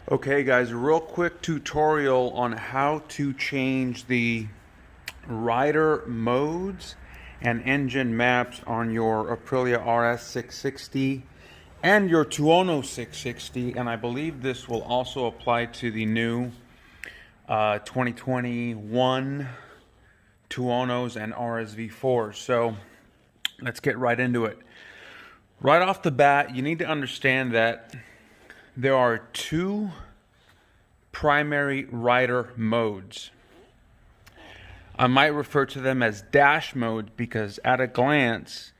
Okay guys, a real quick tutorial on how to change the rider modes and engine maps on your Aprilia RS660 and your Tuono 660, and I believe this will also apply to the new 2021 Tuonos and RSV4s. So let's get right into it. Right off the bat, you need to understand that there are two primary rider modes. I might refer to them as dash modes because at a glance,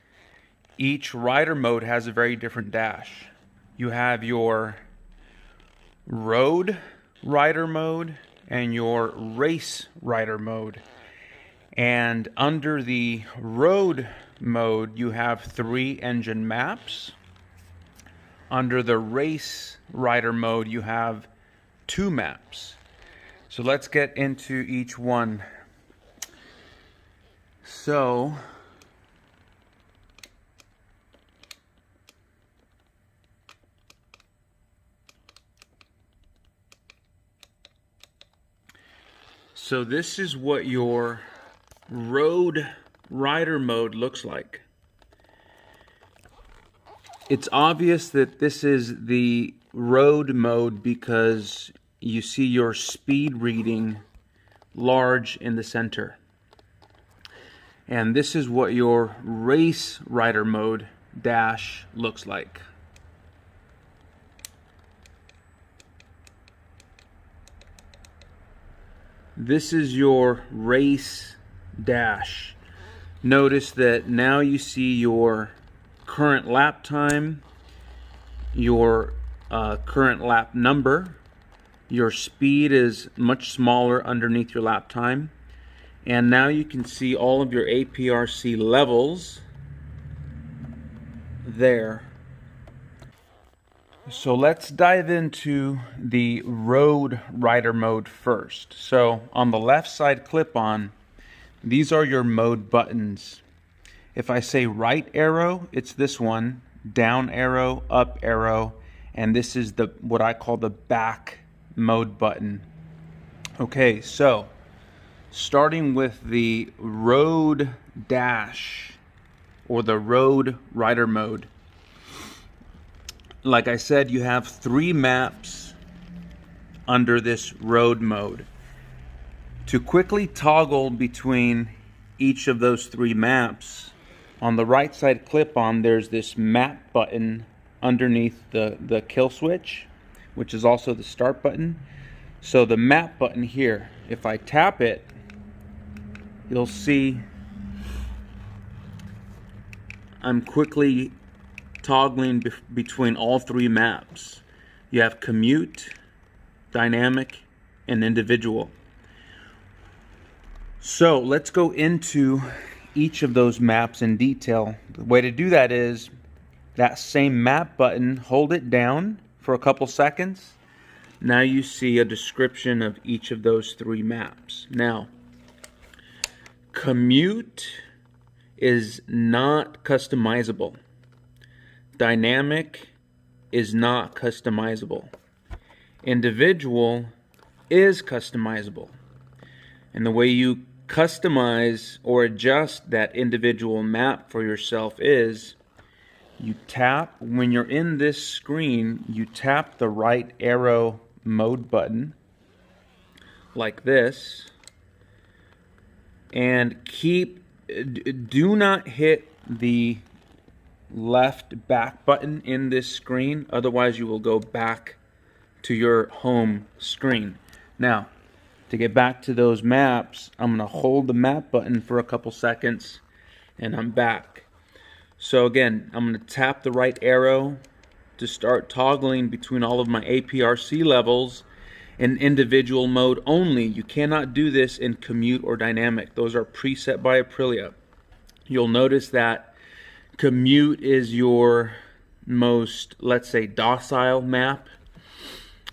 each rider mode has a very different dash. You have your road rider mode and your race rider mode. And under the road mode, you have 3 engine maps. Under the race rider mode, you have 2 maps. So let's get into each one. So this is what your road rider mode looks like. It's obvious that this is the road mode because you see your speed reading large in the center. And this is what your race rider mode dash looks like. This is your race dash. Notice that now you see your current lap time, your current lap number. Your speed is much smaller underneath your lap time. And now you can see all of your APRC levels there. So let's dive into the road rider mode first. So on the left side clip-on, these are your mode buttons. If I say right arrow, it's this one, down arrow, up arrow, and this is the what I call the back mode button. Okay, so starting with the road dash or the road rider mode. Like I said, you have 3 maps under this road mode. To quickly toggle between each of those 3 maps, on the right side clip-on, there's this map button underneath the kill switch, which is also the start button. So the map button here, if I tap it, you'll see I'm quickly toggling between all 3 maps. You have commute, dynamic, and individual. So let's go into each of those maps in detail. The way to do that is that same map button, hold it down for a couple seconds. Now you see a description of each of those 3 maps. Now, commute is not customizable. Dynamic is not customizable. Individual is customizable. And the way you customize or adjust that individual map for yourself is you tap, when you're in this screen, you tap the right arrow mode button like this, and do not hit the left back button in this screen, otherwise you will go back to your home screen. Now, to get back to those maps, I'm going to hold the map button for a couple seconds and I'm back. So again, I'm going to tap the right arrow to start toggling between all of my APRC levels in individual mode only. You cannot do this in commute or dynamic. Those are preset by Aprilia. You'll notice that commute is your most, let's say, docile map.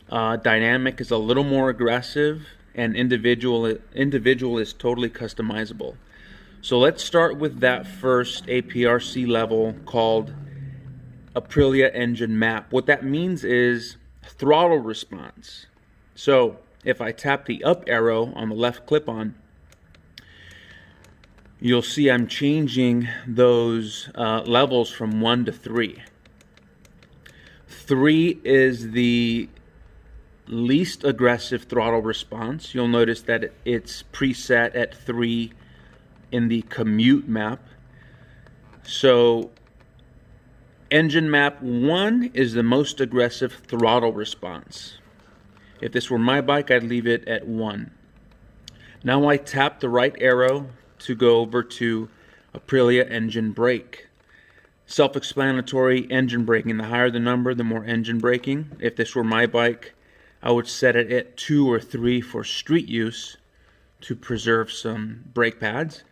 Dynamic is a little more aggressive, and individual is totally customizable. So let's start with that first APRC level called Aprilia engine map. What that means is throttle response. So if I tap the up arrow on the left clip-on, you'll see I'm changing those levels from 1 to 3. 3 is the least aggressive throttle response. You'll notice that it's preset at 3 in the commute map. So engine map 1 is the most aggressive throttle response. If this were my bike, I'd leave it at 1. Now I tap the right arrow to go over to Aprilia engine brake. Self-explanatory, engine braking. The higher the number, the more engine braking. If this were my bike, I would set it at 2 or 3 for street use to preserve some brake pads.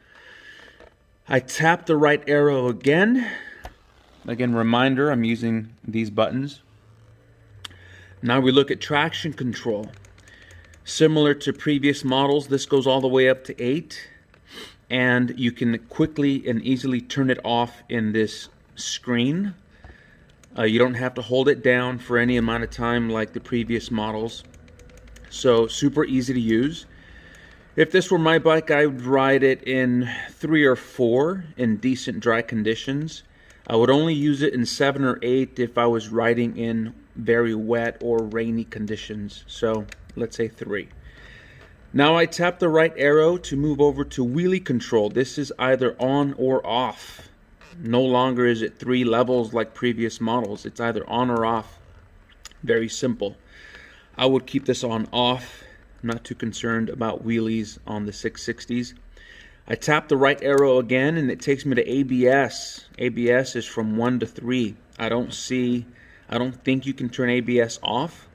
I tap the right arrow again. Again, reminder, I'm using these buttons. Now we look at traction control. Similar to previous models, this goes all the way up to 8. And you can quickly and easily turn it off in this screen. You don't have to hold it down for any amount of time like the previous models. So super easy to use. If this were my bike, I would ride it in 3 or 4 in decent dry conditions. I would only use it in 7 or 8 if I was riding in very wet or rainy conditions. So let's say 3. Now I tap the right arrow to move over to wheelie control. This is either on or off. No longer is it 3 levels like previous models. It's either on or off. Very simple. I would keep this on off. I'm not too concerned about wheelies on the 660s. I tap the right arrow again and it takes me to ABS. ABS is from 1 to 3. I don't think you can turn ABS off.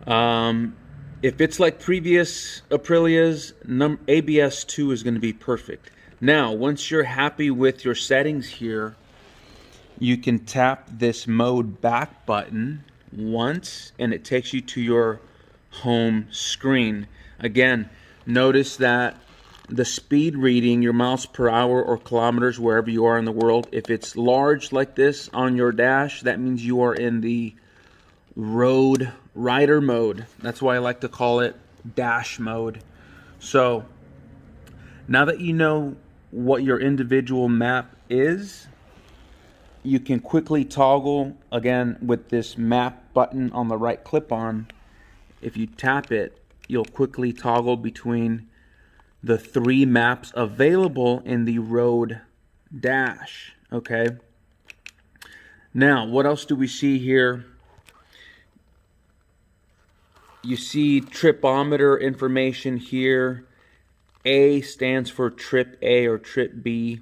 If it's like previous Aprilias, ABS 2 is going to be perfect. Now, once you're happy with your settings here, you can tap this mode back button once and it takes you to your home screen. Again, notice that the speed reading, your miles per hour or kilometers, wherever you are in the world, if it's large like this on your dash, that means you are in the road rider mode. That's why I like to call it dash mode. So now that you know what your individual map is, you can quickly toggle again with this map button on the right clip-on. If you tap it, you'll quickly toggle between the 3 maps available in the road dash. Okay. Now, what else do we see here? You see tripometer information here. A stands for trip A or trip B.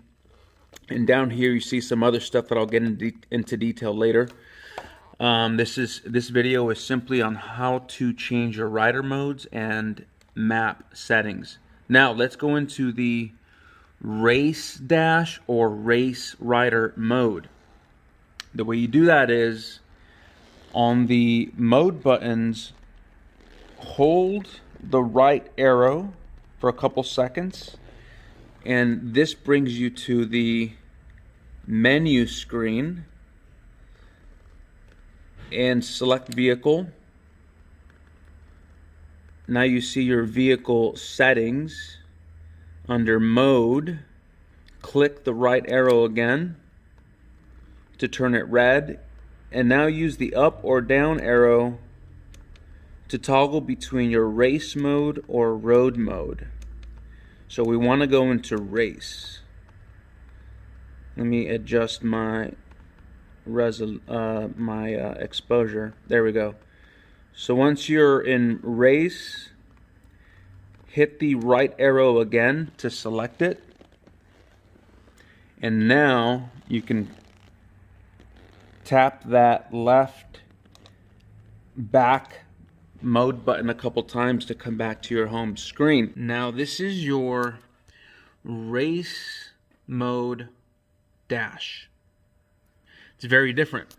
And down here you see some other stuff that I'll get into detail later. This video is simply on how to change your rider modes and map settings. Now let's go into the race dash or race rider mode. The way you do that is on the mode buttons, hold the right arrow for a couple seconds, and this brings you to the menu screen, and select vehicle. Now you see your vehicle settings. Under mode, click the right arrow again to turn it red, and now use the up or down arrow to toggle between your race mode or road mode. So we want to go into race. Let me adjust my exposure. There we go. So once you're in race, hit the right arrow again to select it. And now you can tap that left back mode button a couple times to come back to your home screen. Now this is your race mode dash. It's very different.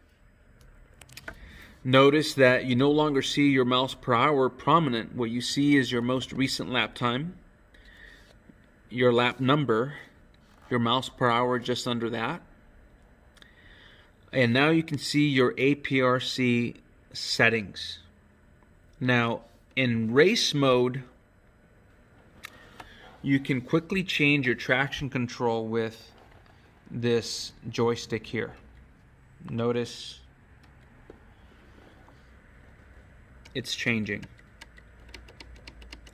Notice that you no longer see your miles per hour prominent. What you see is your most recent lap time, your lap number, your miles per hour just under that. And now you can see your APRC settings. Now, in race mode, you can quickly change your traction control with this joystick here. Notice it's changing.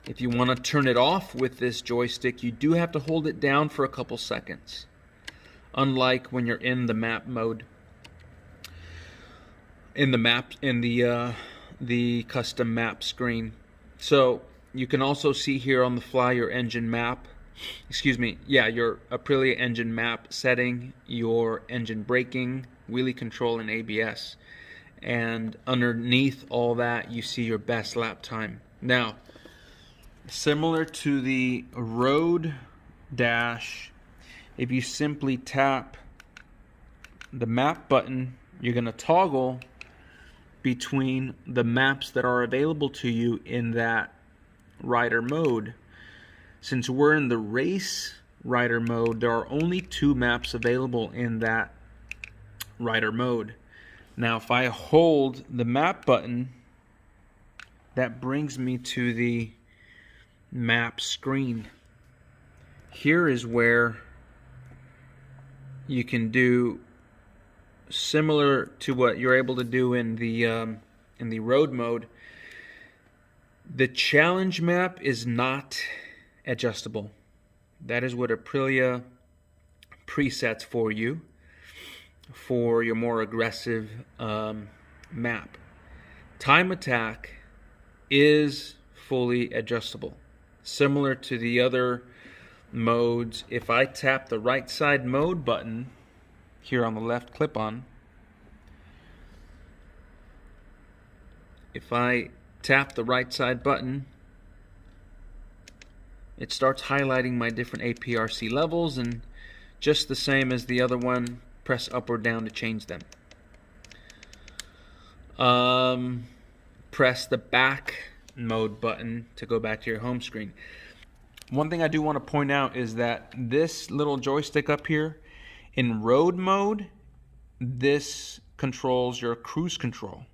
If you want to turn it off with this joystick, you do have to hold it down for a couple seconds, unlike when you're in the map mode. In the custom map screen. So you can also see here on the fly your engine map, your Aprilia engine map setting, your engine braking, wheelie control, and ABS. And underneath all that, you see your best lap time. Now, similar to the road dash, if you simply tap the map button, you're going to toggle between the maps that are available to you in that rider mode. Since we're in the race rider mode, there are only 2 maps available in that rider mode. Now, if I hold the map button, that brings me to the map screen. Here is where you can do similar to what you're able to do in the road mode. The challenge map is not adjustable. That is what Aprilia presets for you for your more aggressive map. Time attack is fully adjustable. Similar to the other modes, if I tap the right side mode button here on the left clip-on, if I tap the right side button, it starts highlighting my different APRC levels, and just the same as the other one, press up or down to change them. Press the back mode button to go back to your home screen. One thing I do want to point out is that this little joystick up here, in road mode, this controls your cruise control.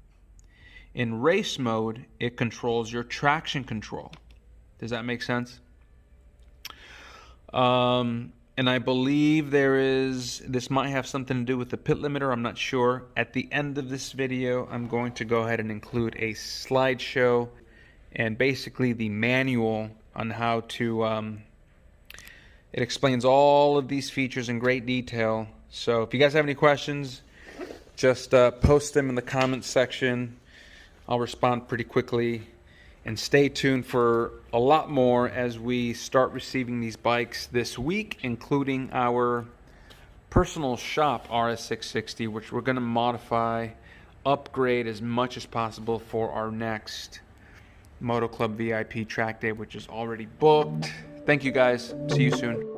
In race mode, it controls your traction control. Does that make sense? And I believe this might have something to do with the pit limiter, I'm not sure. At the end of this video, I'm going to go ahead and include a slideshow and basically the manual on how to, it explains all of these features in great detail. So if you guys have any questions, just post them in the comments section. I'll respond pretty quickly. And stay tuned for a lot more as we start receiving these bikes this week, including our personal shop RS660, which we're going to modify, upgrade as much as possible for our next MotoClub VIP track day, which is already booked. Thank you guys. See you soon.